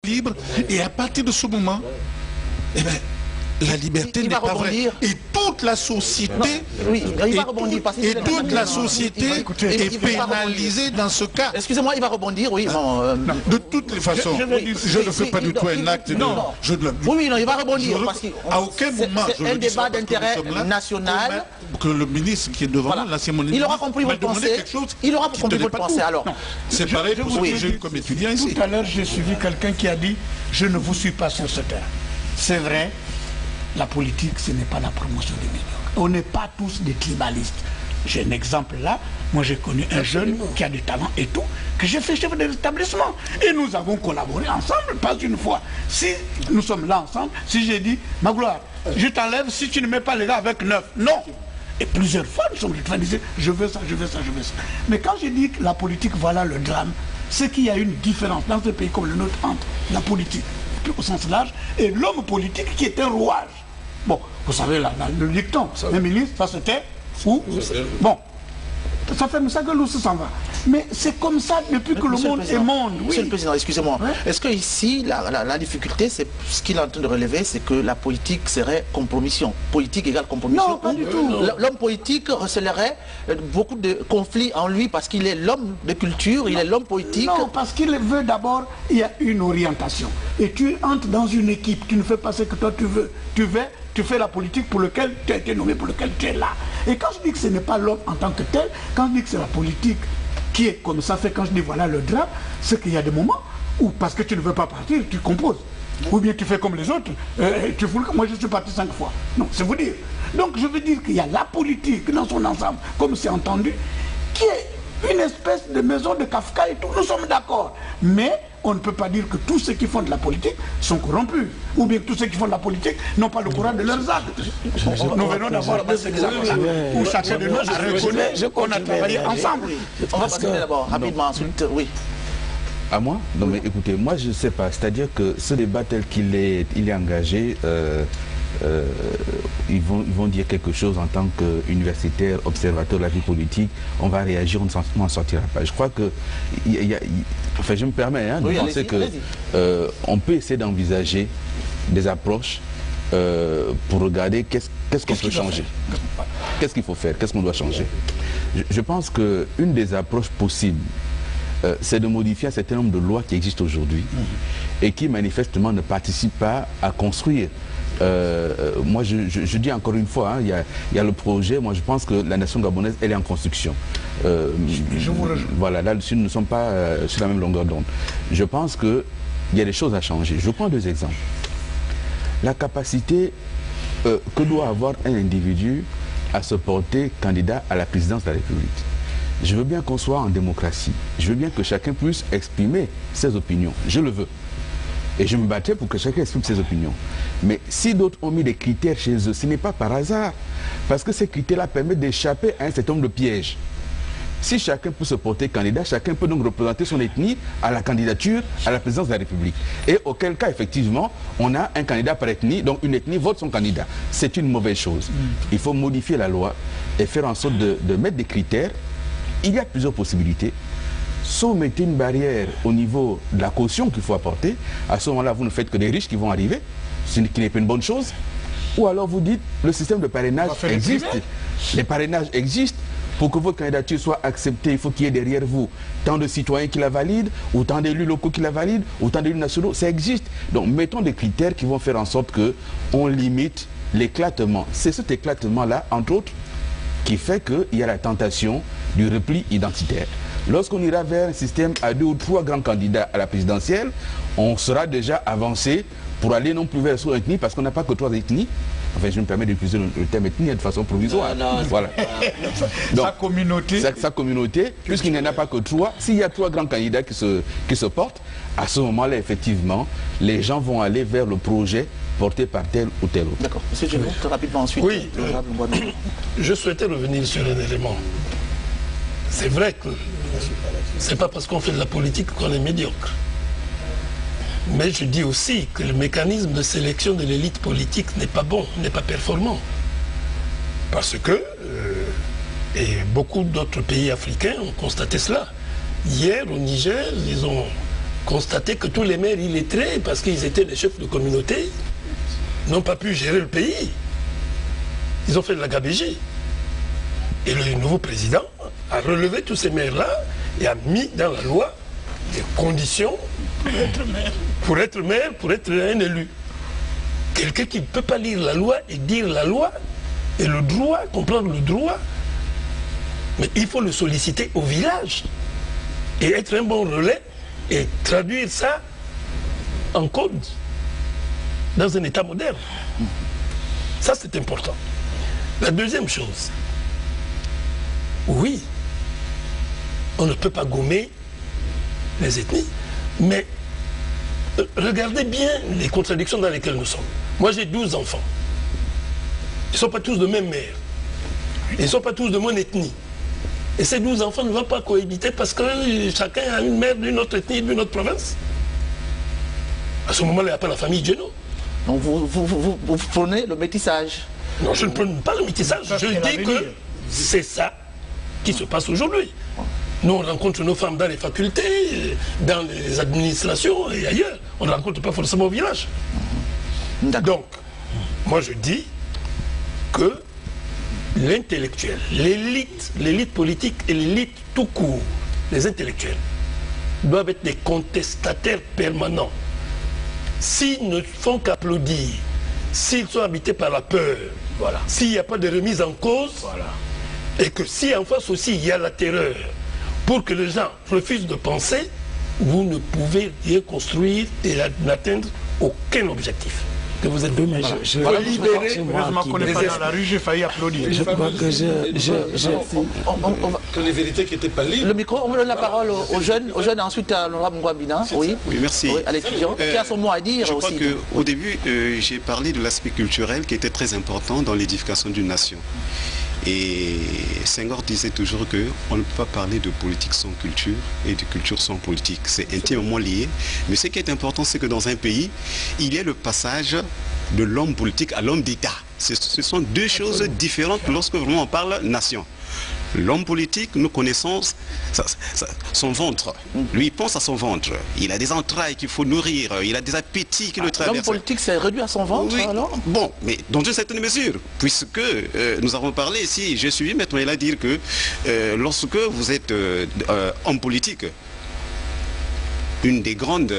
libre, et à partir de ce moment, eh bien, la liberté n'est pas vraie. Et toute la société, toute la société est pénalisée dans ce cas. Excusez-moi, il va rebondir, oui. De toutes les façons, je ne fais pas du tout un acte de... Oui, non, il va rebondir. À aucun moment, c'est un débat d'intérêt national. Que le ministre qui est devant nous, l'ancien ministre, il aura compris votre pensée. Il aura compris votre pensée, alors. C'est pareil pour ce que j'ai eu comme étudiant ici. Tout à l'heure, j'ai suivi quelqu'un qui a dit « Je ne vous suis pas sur ce terrain ». C'est vrai, la politique, ce n'est pas la promotion des médiocres. On n'est pas tous des tribalistes. J'ai un exemple là. Moi, j'ai connu un jeune qui a du talent et tout, que j'ai fait chef de l'établissement. Et nous avons collaboré ensemble, pas une fois. Si nous sommes là ensemble, si j'ai dit « Magloire, je t'enlève si tu ne mets pas les gars avec 9. » Non. Et plusieurs fois, nous sommes en train de dire « Je veux ça, je veux ça, je veux ça. » Mais quand je dis que la politique, voilà le drame, c'est qu'il y a une différence dans un pays comme le nôtre entre la politique, au sens large, et l'homme politique qui est un rouage. Bon, vous savez, le dicton, un ministre, ça c'était fou. Bon, ça fait ça que l'eau s'en va. Mais c'est comme ça depuis que le monde est monde. Oui. Monsieur le Président, excusez-moi. Ouais. Est-ce que ici, la difficulté, c'est ce qu'il est en train de relever, c'est que la politique serait compromission. Politique égale compromission. Non, pas du tout. L'homme politique recèlerait beaucoup de conflits en lui parce qu'il est l'homme de culture, il est l'homme politique. Non, parce qu'il veut d'abord, il y a une orientation. Et tu entres dans une équipe, tu ne fais pas ce que toi tu veux. Tu fais la politique pour laquelle tu as été nommé, pour laquelle tu es là. Et quand je dis que ce n'est pas l'homme en tant que tel, quand je dis que c'est la politique qui est comme ça fait, quand je dis voilà le drame, c'est qu'il y a des moments où, parce que tu ne veux pas partir, tu composes. Ou bien tu fais comme les autres, moi je suis parti 5 fois. Non, c'est vous dire. Donc je veux dire qu'il y a la politique dans son ensemble, comme c'est entendu, qui est une espèce de maison de Kafka et tout, nous sommes d'accord. Mais on ne peut pas dire que tous ceux qui font de la politique sont corrompus. Ou bien que tous ceux qui font de la politique n'ont pas le courage de leurs actes. Nous venons d'avoir des exemples où chacun de nous a reconnu qu'on a travaillé ensemble. On va passer d'abord, rapidement, ensuite, oui. À moi? Non mais écoutez, moi je ne sais pas. C'est-à-dire que ce débat tel qu'il est engagé, ils vont dire quelque chose en tant qu'universitaire, observateur de la vie politique, on va réagir, on n'en sortira pas. Je crois que, enfin je me permets de penser qu'on peut essayer d'envisager des approches pour regarder qu'est-ce qu'on peut changer, qu'est-ce qu'il faut faire, qu'est-ce qu'on doit changer. Je pense qu'une des approches possibles, c'est de modifier un certain nombre de lois qui existent aujourd'hui et qui manifestement ne participent pas à construire. Moi je dis encore une fois, il y a le projet, moi je pense que la nation gabonaise elle est en construction. Je vous rejoins. Voilà, là-dessus nous ne sommes pas sur la même longueur d'onde. Je pense qu'il y a des choses à changer. Je prends 2 exemples. La capacité que doit avoir un individu à se porter candidat à la présidence de la République. Je veux bien qu'on soit en démocratie. Je veux bien que chacun puisse exprimer ses opinions. Je le veux. Et je me battrai pour que chacun exprime ses opinions. Mais si d'autres ont mis des critères chez eux, ce n'est pas par hasard. Parce que ces critères-là permettent d'échapper à un certain nombre de pièges. Si chacun peut se porter candidat, chacun peut donc représenter son ethnie à la candidature à la présidence de la République. Et auquel cas, effectivement, on a un candidat par ethnie, donc une ethnie vote son candidat. C'est une mauvaise chose. Il faut modifier la loi et faire en sorte de mettre des critères. Il y a plusieurs possibilités. Soit vous mettez une barrière au niveau de la caution qu'il faut apporter, à ce moment-là, vous ne faites que des riches qui vont arriver, ce qui n'est pas une bonne chose. Ou alors vous dites, le système de parrainage existe. Les parrainages existent. Pour que votre candidature soit acceptée, il faut qu'il y ait derrière vous tant de citoyens qui la valident, ou tant d'élus locaux qui la valident, ou tant d'élus nationaux. Ça existe. Donc mettons des critères qui vont faire en sorte qu'on limite l'éclatement. C'est cet éclatement-là, entre autres, qui fait qu'il y a la tentation du repli identitaire. Lorsqu'on ira vers un système à 2 ou 3 grands candidats à la présidentielle, on sera déjà avancé pour aller non plus vers la sous-ethnie parce qu'on n'a pas que 3 ethnies. Enfin, je me permets d'utiliser le terme ethnie de façon provisoire. Voilà. Donc, sa communauté, puisqu'il n'y en a pas que 3, s'il y a 3 grands candidats qui se portent, à ce moment-là, effectivement, les gens vont aller vers le projet porté par tel ou tel autre. D'accord. Monsieur Djemou, rapidement ensuite. Oui, je souhaitais revenir sur un élément. C'est vrai que c'est pas parce qu'on fait de la politique qu'on est médiocre. Mais je dis aussi que le mécanisme de sélection de l'élite politique n'est pas bon, n'est pas performant. Parce que, et beaucoup d'autres pays africains ont constaté cela. Hier, au Niger, ils ont constaté que tous les maires illettrés, parce qu'ils étaient des chefs de communauté, n'ont pas pu gérer le pays. Ils ont fait de la gabegie. Et le nouveau président a relevé tous ces maires-là et a mis dans la loi des conditions pour être maire, pour être un élu. Quelqu'un qui ne peut pas lire la loi et dire la loi et le droit, comprendre le droit, mais il faut le solliciter au village et être un bon relais et traduire ça en code dans un État moderne. Ça, c'est important. La deuxième chose, oui, on ne peut pas gommer les ethnies, mais regardez bien les contradictions dans lesquelles nous sommes. Moi, j'ai 12 enfants. Ils ne sont pas tous de même mère. Ils ne sont pas tous de mon ethnie. Et ces 12 enfants ne vont pas cohabiter parce que chacun a une mère d'une autre ethnie, d'une autre province. À ce moment-là, il n'y a pas la famille Djeno. Donc vous prenez le métissage. Non, je ne prends pas le métissage. Je dis que c'est ça qui se passe aujourd'hui. Nous, on rencontre nos femmes dans les facultés, dans les administrations et ailleurs. On ne rencontre pas forcément au village. Donc, moi je dis que l'intellectuel, l'élite politique et l'élite tout court, les intellectuels, doivent être des contestataires permanents. S'ils ne font qu'applaudir, s'ils sont habités par la peur, voilà, s'il n'y a pas de remise en cause, voilà, et que si en face aussi il y a la terreur, pour que les gens refusent de penser, vous ne pouvez rien construire et n'atteindre aucun objectif. Que vous êtes deux, mais je heureusement qu'on n'est pas dans la rue, j'ai failli applaudir. Je crois que que les vérités qui n'étaient pas libres. Le micro, on me donne la parole aux jeunes ensuite à l'honorable Ngouambina. Oui, merci. Oui, à l'étudiant, qui a son mot à dire je aussi. Je crois qu'au début, j'ai parlé de l'aspect culturel qui était très important dans l'édification d'une nation. Et Senghor disait toujours qu'on ne peut pas parler de politique sans culture et de culture sans politique. C'est intimement lié. Mais ce qui est important, c'est que dans un pays, il y a le passage de l'homme politique à l'homme d'État. Ce sont deux choses différentes lorsque vraiment on parle nation. L'homme politique, nous connaissons son ventre. Lui, il pense à son ventre. Il a des entrailles qu'il faut nourrir. Il a des appétits qui le traversent. L'homme politique s'est réduit à son ventre, oui, alors? Bon, mais dans une certaine mesure, puisque nous avons parlé ici, je suis maître à dire que lorsque vous êtes homme politique, une des grandes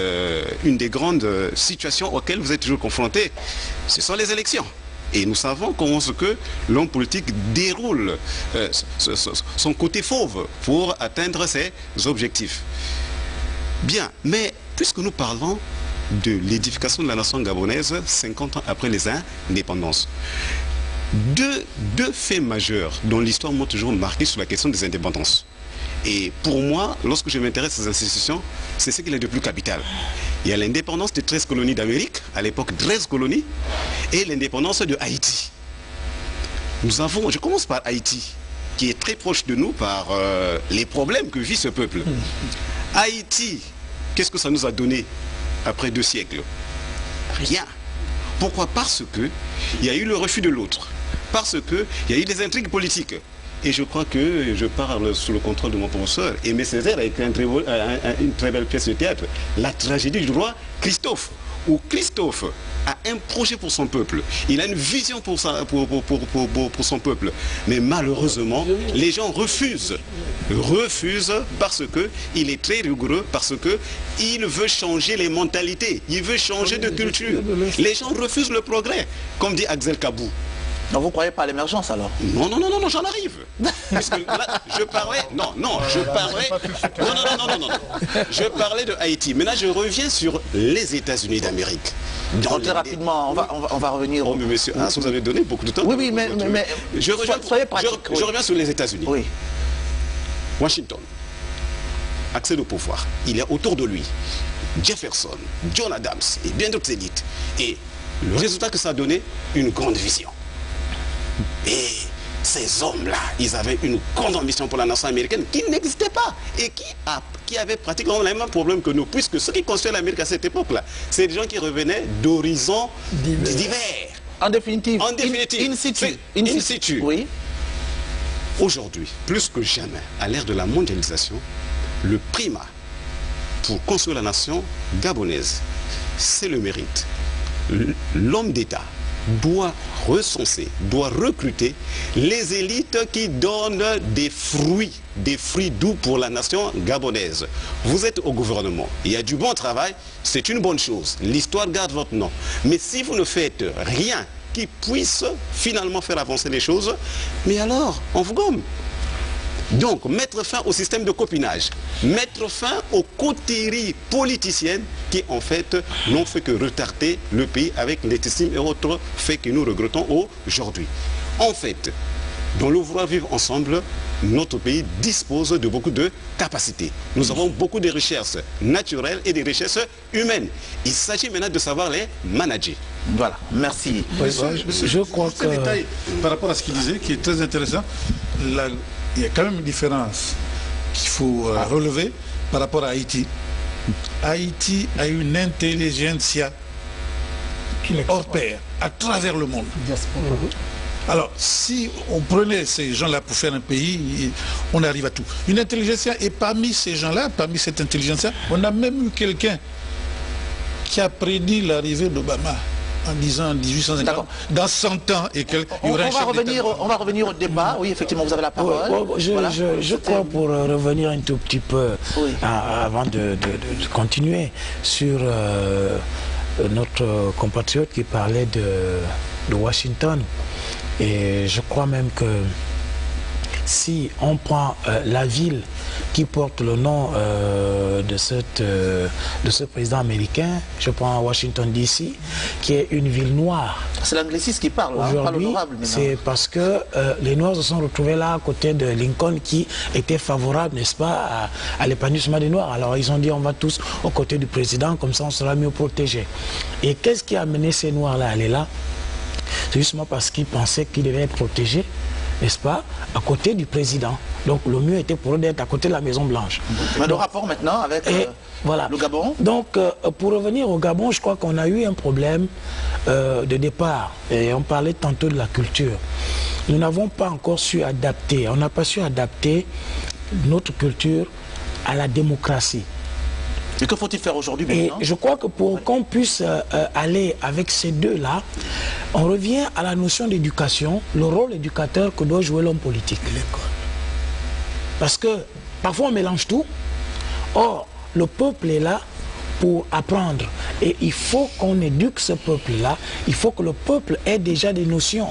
situations auxquelles vous êtes toujours confronté, ce sont les élections. Et nous savons comment que l'homme politique déroule son côté fauve pour atteindre ses objectifs. Bien, mais puisque nous parlons de l'édification de la nation gabonaise 50 ans après les indépendances, deux faits majeurs dont l'histoire m'a toujours marqué sur la question des indépendances. Et pour moi, lorsque je m'intéresse à ces institutions, c'est ce qu'il y a de plus capital. Il y a l'indépendance des 13 colonies d'Amérique, à l'époque 13 colonies, et l'indépendance de Haïti. Nous avons, je commence par Haïti, qui est très proche de nous par les problèmes que vit ce peuple. Haïti, qu'est-ce que ça nous a donné après 2 siècles? Rien. Pourquoi? Parce qu'il y a eu le refus de l'autre. Parce qu'il y a eu des intrigues politiques. Et je crois que je parle sous le contrôle de mon professeur. Aimé Césaire a écrit une très belle pièce de théâtre, La tragédie du roi Christophe, où Christophe a un projet pour son peuple. Il a une vision pour son peuple. Mais malheureusement, les gens refusent parce qu'il est très rigoureux, parce qu'il veut changer les mentalités, il veut changer de culture. Les gens refusent le progrès, comme dit Axel Kabou. Donc vous ne croyez pas à l'émergence alors? Non, j'en arrive. Parce que là, je parlais je parlais de Haïti. Maintenant, je reviens sur les États-Unis d'Amérique. Très rapidement, on va revenir. Oh, mais monsieur, vous avez donné beaucoup de temps. Oui, mais soyez pratique. Je reviens sur les États-Unis. Oui. Washington accède au pouvoir. Il y a autour de lui Jefferson, John Adams et bien d'autres élites. Et le résultat que ça a donné, une grande vision. Et ces hommes-là, ils avaient une grande ambition pour la nation américaine qui n'existait pas et qui avait pratiquement le même problème que nous, puisque ceux qui construisaient l'Amérique à cette époque-là, c'est des gens qui revenaient d'horizons divers. En définitive, in situ. Oui. Aujourd'hui, plus que jamais, à l'ère de la mondialisation, le primat pour construire la nation gabonaise. C'est le mérite. L'homme d'État doit recenser, doit recruter les élites qui donnent des fruits doux pour la nation gabonaise. Vous êtes au gouvernement, il y a du bon travail, c'est une bonne chose. L'histoire garde votre nom. Mais si vous ne faites rien qui puisse finalement faire avancer les choses, mais alors, on vous gomme. Donc, mettre fin au système de copinage, mettre fin aux coteries politiciennes qui, en fait, n'ont fait que retarder le pays avec l'estime et autres faits que nous regrettons aujourd'hui. En fait, dans le vouloir vivre ensemble, notre pays dispose de beaucoup de capacités. Nous avons beaucoup de richesses naturelles et des richesses humaines. Il s'agit maintenant de savoir les manager. Voilà, merci. Je crois que... détail par rapport à ce qu'il disait, qui est très intéressant, il y a quand même une différence qu'il faut relever par rapport à Haïti. Haïti a une intelligentsia hors pair à travers le monde. Alors, si on prenait ces gens-là pour faire un pays, on arrive à tout. Une intelligentsia, et parmi ces gens-là, parmi cette intelligentsia, on a même eu quelqu'un qui a prédit l'arrivée d'Obama en disant en 1850, dans 100 ans et quelques... On va revenir au débat. Oui, effectivement, vous avez la parole. Je crois, pour revenir un tout petit peu, avant de continuer, sur notre compatriote qui parlait de Washington. Et je crois même que si on prend la ville qui porte le nom de ce président américain, je prends Washington DC, qui est une ville noire. C'est l'anglicisme qui parle, aujourd'hui, c'est parce que les Noirs se sont retrouvés là à côté de Lincoln qui était favorable, n'est-ce pas, à l'épanouissement des Noirs. Alors ils ont dit on va tous aux côtés du président, comme ça on sera mieux protégés. Et qu'est-ce qui a amené ces Noirs-là à aller là? C'est justement parce qu'ils pensaient qu'ils devaient être protégés, n'est-ce pas, à côté du président. Donc le mieux était pour eux d'être à côté de la Maison Blanche. Mais le rapport maintenant avec le Gabon. Donc pour revenir au Gabon, je crois qu'on a eu un problème de départ. Et on parlait tantôt de la culture. Nous n'avons pas encore su adapter, on n'a pas su adapter notre culture à la démocratie. Et que faut-il faire aujourd'hui maintenant? Et je crois que pour qu'on puisse aller avec ces deux-là, on revient à la notion d'éducation, le rôle éducateur que doit jouer l'homme politique. Parce que parfois on mélange tout. Or, le peuple est là pour apprendre. Et il faut qu'on éduque ce peuple-là. Il faut que le peuple ait déjà des notions.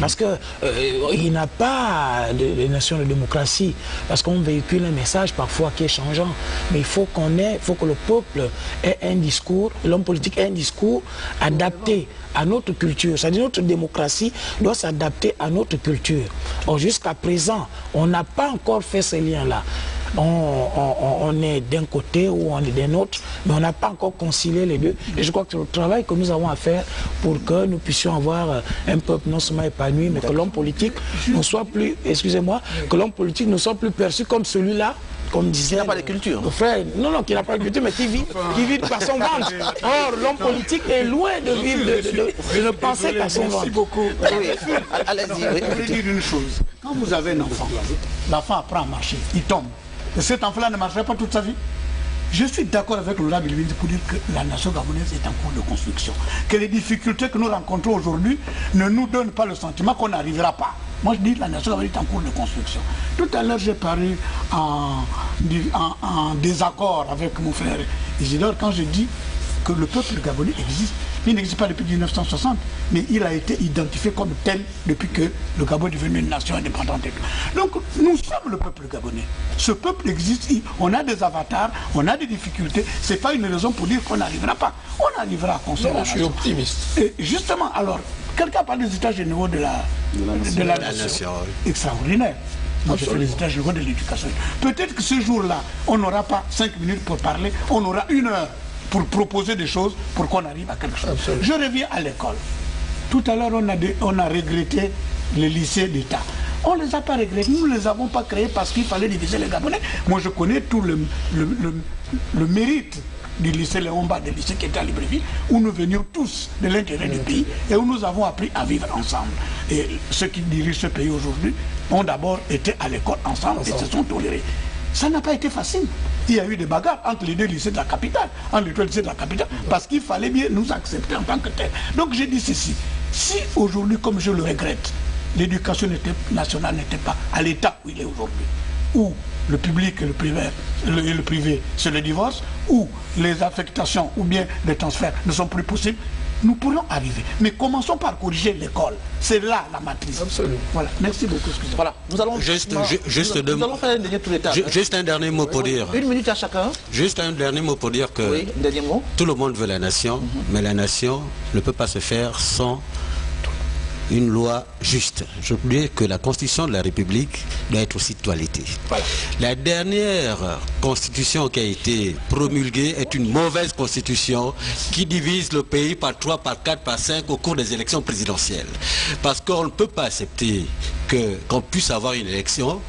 Parce qu'il n'a pas de notion de démocratie, parce qu'on véhicule un message parfois qui est changeant. Mais il faut que le peuple ait un discours, l'homme politique ait un discours adapté à notre culture. C'est-à-dire notre démocratie doit s'adapter à notre culture. Or jusqu'à présent, on n'a pas encore fait ces liens-là. On est d'un côté ou on est d'un autre, mais on n'a pas encore concilié les deux. Et je crois que c'est le travail que nous avons à faire pour que nous puissions avoir un peuple non seulement épanoui, mais que l'homme politique ne soit plus, excusez-moi, que l'homme politique ne soit plus perçu comme celui-là, comme disait... Qui n'a pas de culture. Frère, non, qui n'a pas de culture, mais qui vit par son ventre. Or, l'homme politique est loin de vivre, de ne penser qu'à son ventre. Merci beaucoup. Allez-y. Je voulais dire une chose. Quand vous avez un enfant, l'enfant apprend à marcher, il tombe. Et cet enfant-là ne marcherait pas toute sa vie. Je suis d'accord avec l'honorable Billy pour dire que la nation gabonaise est en cours de construction. Que les difficultés que nous rencontrons aujourd'hui ne nous donnent pas le sentiment qu'on n'arrivera pas. Moi je dis que la nation gabonaise est en cours de construction. Tout à l'heure j'ai paru en désaccord avec mon frère Isidore quand j'ai dit que le peuple gabonais existe. Il n'existe pas depuis 1960, mais il a été identifié comme tel depuis que le Gabon est devenu une nation indépendante. Donc nous sommes le peuple gabonais. Ce peuple existe, on a des avatars, on a des difficultés. Ce n'est pas une raison pour dire qu'on n'arrivera pas. On arrivera à construire. Non, je suis optimiste. Et justement, alors, quelqu'un parle des états généraux de la nation. Extraordinaire. Moi, je fais les états généraux de l'éducation. Peut-être que ce jour-là, on n'aura pas 5 minutes pour parler, on aura 1 heure pour proposer des choses pour qu'on arrive à quelque chose. Absolument. Je reviens à l'école. Tout à l'heure, on a regretté les lycées d'État. On ne les a pas regrettés, nous ne les avons pas créés parce qu'il fallait diviser les Gabonais. Moi, je connais tout le mérite du lycée Léomba, des lycées qui étaient à Libreville, où nous venions tous de l'intérieur du pays et où nous avons appris à vivre ensemble. Et ceux qui dirigent ce pays aujourd'hui ont d'abord été à l'école ensemble et se sont tolérés. Ça n'a pas été facile. il y a eu des bagarres entre les deux lycées de la capitale, entre les deux lycées de la capitale, parce qu'il fallait bien nous accepter en tant que tel. Donc j'ai dit ceci, si aujourd'hui, comme je le regrette, l'éducation nationale n'était pas à l'état où il est aujourd'hui, où le public et le privé, c'est le divorce, où les affectations ou bien les transferts ne sont plus possibles, nous pourrions arriver. Mais commençons par corriger l'école. C'est là la matrice. Absolument. Voilà. Merci beaucoup. Voilà. Nous allons juste faire un dernier tour d'étape. Juste un dernier mot pour dire. Une minute à chacun. Juste un dernier mot pour dire que oui, dernier mot. Tout le monde veut la nation, mais la nation ne peut pas se faire sans une loi juste. Je dis que la Constitution de la République doit être aussi toilettée. Voilà. La dernière Constitution qui a été promulguée est une mauvaise Constitution qui divise le pays par 3, par 4, par 5 au cours des élections présidentielles. Parce qu'on ne peut pas accepter qu'on puisse avoir une élection,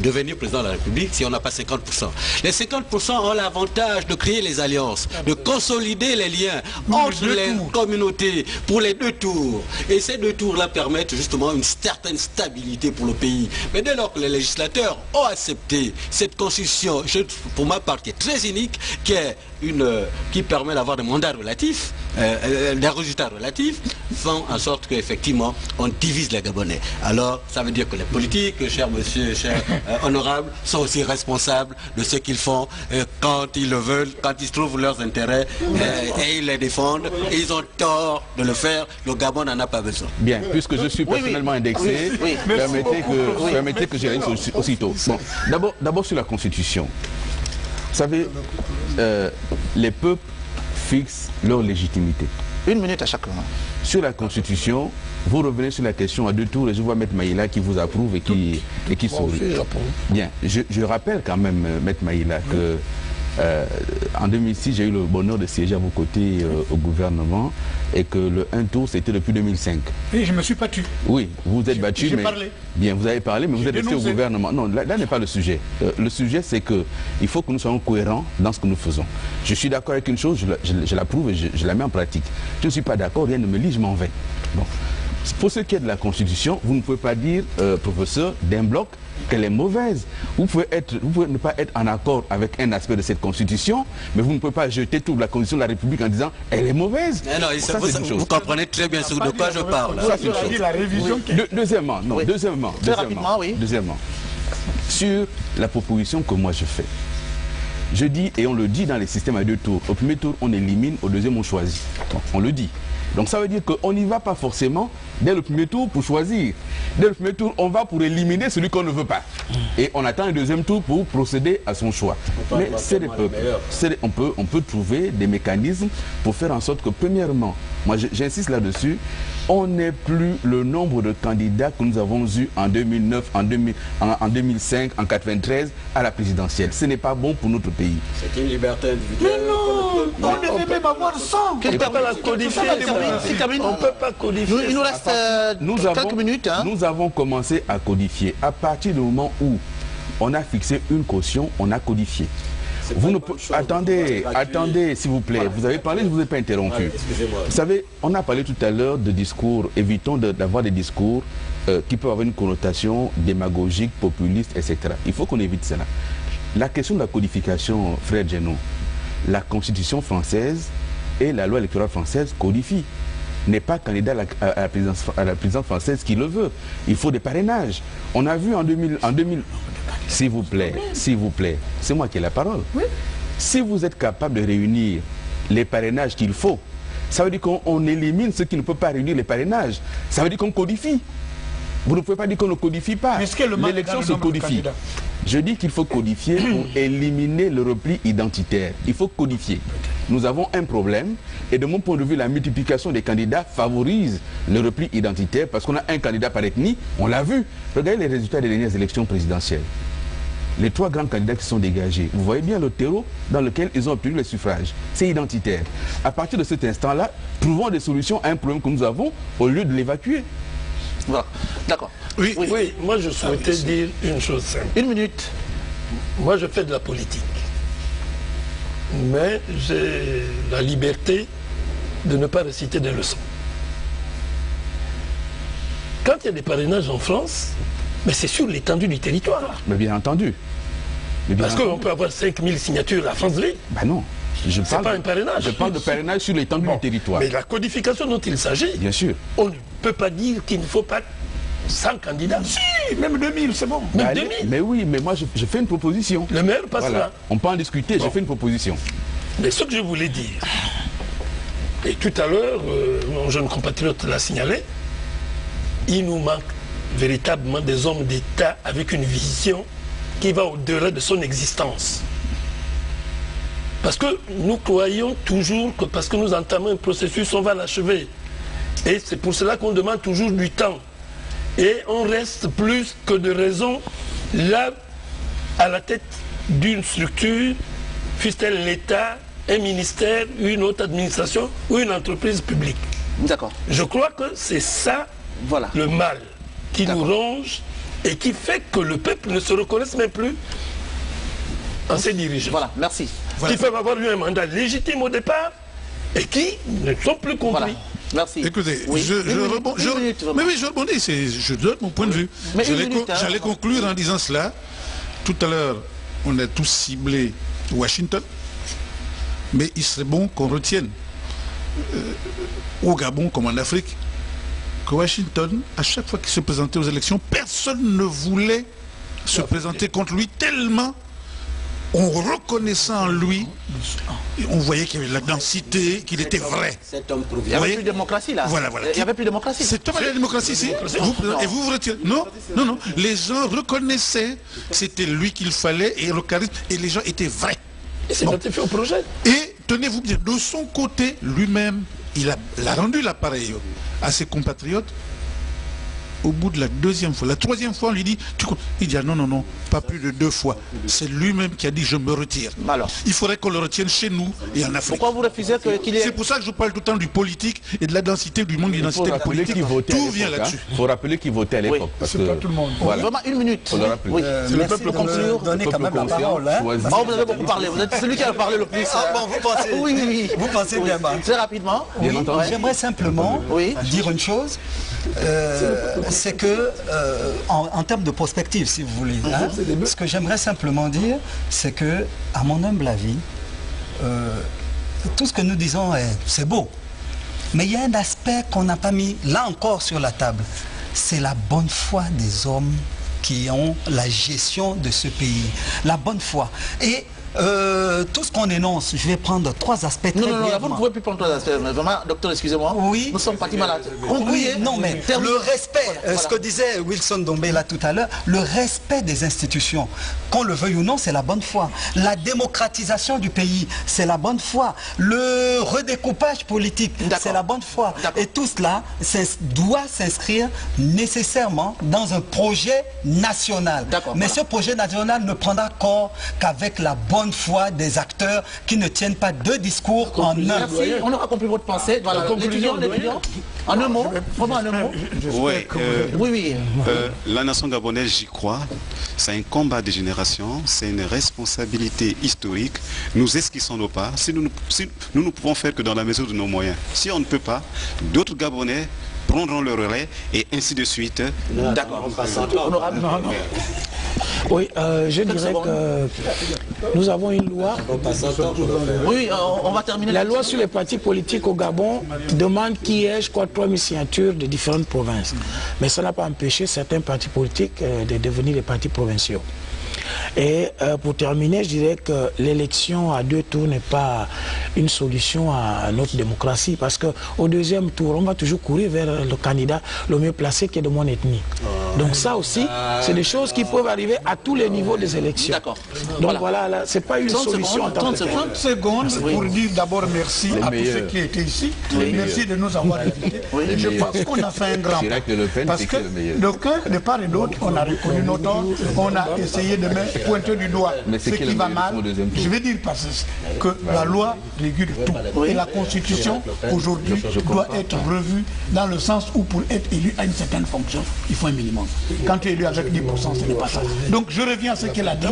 devenir président de la République si on n'a pas 50%. Les 50% ont l'avantage de créer les alliances, de consolider les liens entre les communautés pour les 2 tours. Et ces 2 tours-là permettent justement une certaine stabilité pour le pays. Mais dès lors que les législateurs ont accepté cette constitution, pour ma part, qui est très unique, qui permet d'avoir des mandats relatifs, des résultats relatifs, font en sorte qu'effectivement, on divise les Gabonais. Alors, ça veut dire que les politiques, cher monsieur, cher honorables, sont aussi responsables de ce qu'ils font quand ils le veulent, quand ils trouvent leurs intérêts et ils les défendent. Et ils ont tort de le faire. Le Gabon n'en a pas besoin. Bien, puisque je suis personnellement indexé, permettez que j'y réagisse aussitôt. Bon, d'abord sur la Constitution. Vous savez, les peuples fixent leur légitimité. Une minute à chacun. Sur la Constitution, vous revenez sur la question à 2 tours et je vois Maître Maïla qui vous approuve et qui sourit. Bien, je rappelle quand même, Maître Maïla, que en 2006, j'ai eu le bonheur de siéger à vos côtés au gouvernement et que le 1 tour, c'était depuis 2005. Oui, je me suis battu. Oui, vous vous êtes battu, mais... parlé. Bien, vous avez parlé, mais vous êtes resté au gouvernement. Non, là n'est pas le sujet. Le sujet, c'est qu'il faut que nous soyons cohérents dans ce que nous faisons. Je suis d'accord avec une chose, je l'approuve et je la mets en pratique. Je ne suis pas d'accord, rien ne me lie, je m'en vais. Bon. Pour ce qui est de la Constitution, vous ne pouvez pas dire, professeur, d'un bloc, qu'elle est mauvaise. Vous pouvez ne pas être en accord avec un aspect de cette Constitution, mais vous ne pouvez pas jeter toute la Constitution de la République en disant elle est mauvaise. Non, vous comprenez très bien de quoi je parle. Ça, c'est une chose. Deuxièmement, sur la proposition que moi je fais. Je dis, et on le dit dans les systèmes à 2 tours, au premier tour on élimine, au deuxième on choisit. Bon, on le dit. Donc ça veut dire qu'on n'y va pas forcément dès le premier tour pour choisir. Dès le premier tour, on va pour éliminer celui qu'on ne veut pas. Et on attend un deuxième tour pour procéder à son choix. Mais c'est des peuples. On peut trouver des mécanismes pour faire en sorte que, premièrement, moi j'insiste là-dessus, on n'est plus le nombre de candidats que nous avons eu en 2009, en 2005, en 93 à la présidentielle. Ce n'est pas bon pour notre pays. C'est une liberté individuelle. Mais non, on devait même avoir 100. On ne peut pas la codifier. On ne peut pas codifier. Il nous reste quelques minutes. Nous avons commencé à codifier. À partir du moment où on a fixé une caution, on a codifié. Attendez, s'il vous plaît. Voilà. Vous avez parlé, je ne vous ai pas interrompu. Vous savez, on a parlé tout à l'heure de discours. Évitons d'avoir des discours qui peuvent avoir une connotation démagogique, populiste, etc. Il faut qu'on évite cela. La question de la codification, frère Geno, la Constitution française et la loi électorale française codifient. N'est pas candidat à la présidence française qui le veut. Il faut des parrainages. On a vu en 2000... S'il vous plaît, c'est moi qui ai la parole. Oui. Si vous êtes capable de réunir les parrainages qu'il faut, ça veut dire qu'on élimine ceux qui ne peuvent pas réunir les parrainages. Ça veut dire qu'on codifie. Vous ne pouvez pas dire qu'on ne codifie pas. L'élection se codifie. Je dis qu'il faut codifier pour éliminer le repli identitaire. Il faut codifier. Nous avons un problème et de mon point de vue, la multiplication des candidats favorise le repli identitaire parce qu'on a un candidat par ethnie, on l'a vu. Regardez les résultats des dernières élections présidentielles. Les 3 grands candidats qui sont dégagés, vous voyez bien le terreau dans lequel ils ont obtenu les suffrages. C'est identitaire. À partir de cet instant-là, trouvons des solutions à un problème que nous avons au lieu de l'évacuer. Voilà. D'accord. Oui, moi je souhaitais dire une chose simple. Une minute. Moi je fais de la politique. Mais j'ai la liberté de ne pas réciter des leçons. Quand il y a des parrainages en France, mais c'est sur l'étendue du territoire. Mais bien entendu. Parce qu'on peut avoir 5000 signatures à France-Ville. Ben non. C'est pas un parrainage. Je parle de parrainage sur l'étendue du territoire. Mais la codification dont il s'agit, bien sûr, on ne peut pas dire qu'il ne faut pas 100 candidats. Si, même 2000, c'est bon. Même 2000. Mais oui, mais moi je fais une proposition. Le maire passe là. On peut en discuter, j'ai fait une proposition. Mais ce que je voulais dire, et tout à l'heure, mon jeune compatriote l'a signalé, il nous manque véritablement des hommes d'État avec une vision qui va au-delà de son existence. Parce que nous croyons toujours que parce que nous entamons un processus, on va l'achever. Et c'est pour cela qu'on demande toujours du temps. Et on reste plus que de raison là, à la tête d'une structure, fût-elle l'État, un ministère, une autre administration ou une entreprise publique. D'accord. Je crois que c'est ça le mal qui nous ronge et qui fait que le peuple ne se reconnaisse même plus en ses dirigeants. Voilà, merci. Qui peuvent avoir eu un mandat légitime au départ et qui ne sont plus compris. Voilà. Merci. Écoutez, je rebondis, je donne mon point de vue. J'allais conclure en disant cela. Tout à l'heure, on a tous ciblé Washington, mais il serait bon qu'on retienne, au Gabon comme en Afrique, que Washington, à chaque fois qu'il se présentait aux élections, personne ne voulait se présenter contre lui tellement on reconnaissait en lui, on voyait qu'il y avait de la densité, qu'il était vrai. Il n'y avait plus de démocratie là. Voilà. Il n'y avait plus de démocratie. C'est pas la démocratie ici. Et vous retirez. Non. Les gens reconnaissaient que c'était lui qu'il fallait et le charisme, et les gens étaient vrais. Et c'est notifié au projet. Et tenez-vous bien, de son côté, lui-même, il a rendu l'appareil à ses compatriotes. Au bout de la deuxième fois, la troisième fois, on lui dit, il dit non, pas plus de 2 fois. C'est lui-même qui a dit je me retire. Alors, il faudrait qu'on le retienne chez nous et en Afrique. Pourquoi vous refusez qu'il ait... C'est pour ça que je parle tout le temps du politique et de la densité du monde, d'identité politique. Tout vient là-dessus. Il faut rappeler qui votait à l'époque. C'est pas tout le monde. Voilà. Vraiment 1 minute. Oui. C'est le peuple conclure. Donnez quand même la parole. Vous avez beaucoup parlé. Vous êtes celui qui a parlé le plus. Ah bon, vous pensez? Oui. Vous pensez bien bas. Très rapidement. Oui. J'aimerais simplement dire une chose. C'est que en termes de prospective, si vous voulez, ce que j'aimerais simplement dire, c'est que, à mon humble avis, tout ce que nous disons, c'est beau. Mais il y a un aspect qu'on n'a pas mis là encore sur la table. C'est la bonne foi des hommes qui ont la gestion de ce pays. La bonne foi. Et tout ce qu'on énonce, je vais prendre 3 aspects très Non, vous ne pouvez plus prendre 3 aspects. Mais vraiment, docteur, excusez-moi. Oui. Nous sommes partis malades. Oui, non, mais le respect, ce que disait Wilson Dombé là tout à l'heure, le respect des institutions, qu'on le veuille ou non, c'est la bonne foi. La démocratisation du pays, c'est la bonne foi. Le redécoupage politique, c'est la bonne foi. Et tout cela doit s'inscrire nécessairement dans un projet national. Mais ce projet national ne prendra corps qu'avec la bonne foi des acteurs qui ne tiennent pas 2 discours en un. Merci, on aura compris votre pensée. Voilà, l'étudiant, en un mot, vraiment en un mot. Oui. La nation gabonaise, j'y crois. C'est un combat de génération, c'est une responsabilité historique. Nous esquissons nos pas. Nous ne pouvons faire que dans la mesure de nos moyens. Si on ne peut pas, d'autres Gabonais prendront le relais et ainsi de suite. D'accord. Oui, je dirais que nous avons une loi. Oui, on va terminer. La loi sur les partis politiques au Gabon demande qu'il y ait, je crois, 3000 signatures de différentes provinces. Mais ça n'a pas empêché certains partis politiques de devenir des partis provinciaux. Et pour terminer, je dirais que l'élection à 2 tours n'est pas une solution à notre démocratie, parce qu'au 2e tour, on va toujours courir vers le candidat le mieux placé qui est de mon ethnie. Donc ça aussi, c'est des choses qui peuvent arriver à tous les niveaux des élections. D'accord. Donc voilà, c'est pas une solution en tant que 30 secondes pour dire d'abord merci à tous ceux qui étaient ici. Merci de nous avoir invités. Et je pense qu'on a fait un grand pas. Parce que de part et d'autre, on a reconnu nos torts, on a essayé de pointer du doigt ce qui va mal. Je vais dire parce que la loi régule tout. Et la Constitution, aujourd'hui, doit être revue dans le sens où pour être élu à une certaine fonction, il faut un minimum. Quand tu es élu avec 10%, ce n'est pas ça. Donc je reviens à ce qu'elle a dit.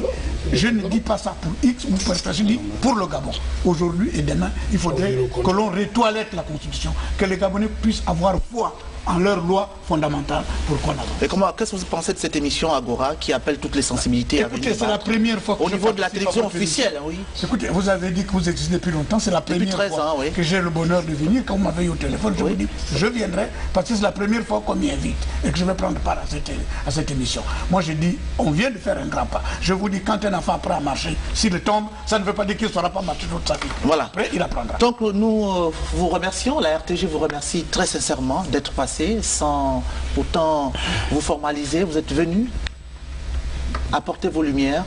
Je ne dis pas ça pour X ou pour ça, je dis pour le Gabon. Aujourd'hui et demain, il faudrait que l'on retoilette la Constitution, que les Gabonais puissent avoir foi en leur loi fondamentale pour qu'on avance. Et qu'est-ce que vous pensez de cette émission Agora qui appelle toutes les sensibilités? Écoutez, c'est la première fois que au niveau de la télévision officielle, oui. Écoutez, vous avez dit que vous existez depuis longtemps, c'est la première fois oui. que j'ai le bonheur de venir. Quand vous m'avez eu au téléphone, je vous dis, je viendrai parce que c'est la première fois qu'on m'y invite et que je vais prendre part à cette émission. Moi, je dis, on vient de faire un grand pas. Je vous dis, quand un enfant apprend à marcher, s'il tombe, ça ne veut pas dire qu'il ne saura pas marcher toute sa vie. Voilà. Après, il apprendra. Donc, nous vous remercions, la RTG vous remercie très sincèrement d'être passé sans pourtant vous formaliser. Vous êtes venu apporter vos lumières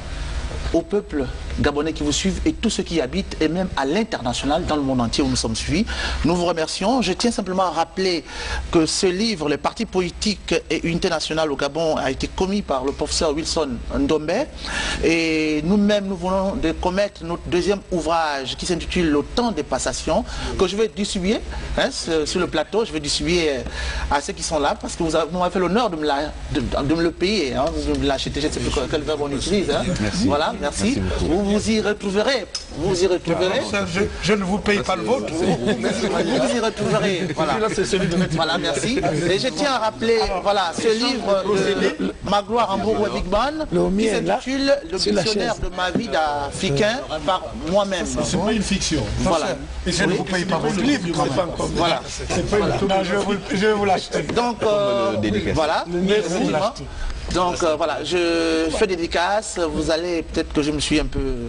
au peuple gabonais qui vous suivent et tous ceux qui y habitent et même à l'international, dans le monde entier où nous sommes suivis. Nous vous remercions. Je tiens simplement à rappeler que ce livre, Les partis politiques et unité nationale au Gabon, a été commis par le professeur Wilson Ndombe et nous-mêmes nous venons de commettre notre deuxième ouvrage qui s'intitule Le temps des passations, que je vais distribuer sur le plateau. Je vais distribuer à ceux qui sont là parce que vous m'avez fait l'honneur de me le payer, de me l'acheter. Je ne sais plus quel verbe on utilise. Merci. Voilà, merci. Vous y retrouverez. Vous y retrouverez. Je ne vous paye pas le vôtre. Vous y retrouverez. Voilà. Voilà, merci. Et je tiens à rappeler, voilà, ce livre de Magloire Ambourou et Big Man, qui s'intitule Le dictionnaire de ma vie d'Africain par moi-même. C'est pas une fiction. Voilà. Et je ne vous paye pas votre livre. Voilà. Je vais vous l'acheter. Donc, voilà. Merci. Donc voilà, je fais dédicace, vous allez, peut-être que je me suis un peu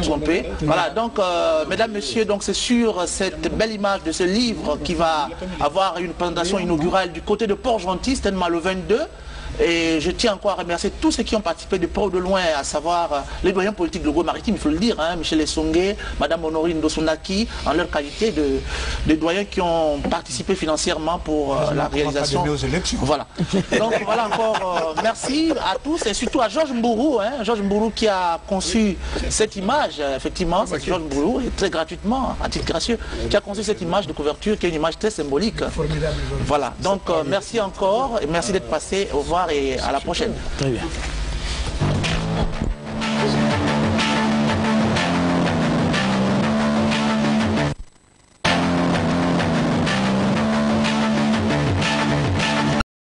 trompé. Voilà, donc mesdames, messieurs, donc c'est sur cette belle image de ce livre qui va avoir une présentation inaugurale du côté de Port-Gentil, certainement le 22. Et je tiens encore à remercier tous ceux qui ont participé de près ou de loin, à savoir les doyens politiques de Gros-Maritime, il faut le dire, Michel Essongué, Madame Honorine Dosonaki, en leur qualité de doyens qui ont participé financièrement pour la réalisation. Voilà. Donc voilà encore, merci à tous et surtout à Georges Mbourou, Georges Mbourou qui a conçu cette image, effectivement, c'est Georges Mbourou, et très gratuitement, à titre gracieux, qui a conçu cette image de couverture qui est une image très symbolique. Voilà, donc merci encore et merci d'être passé, au revoir et à la prochaine. Très bien.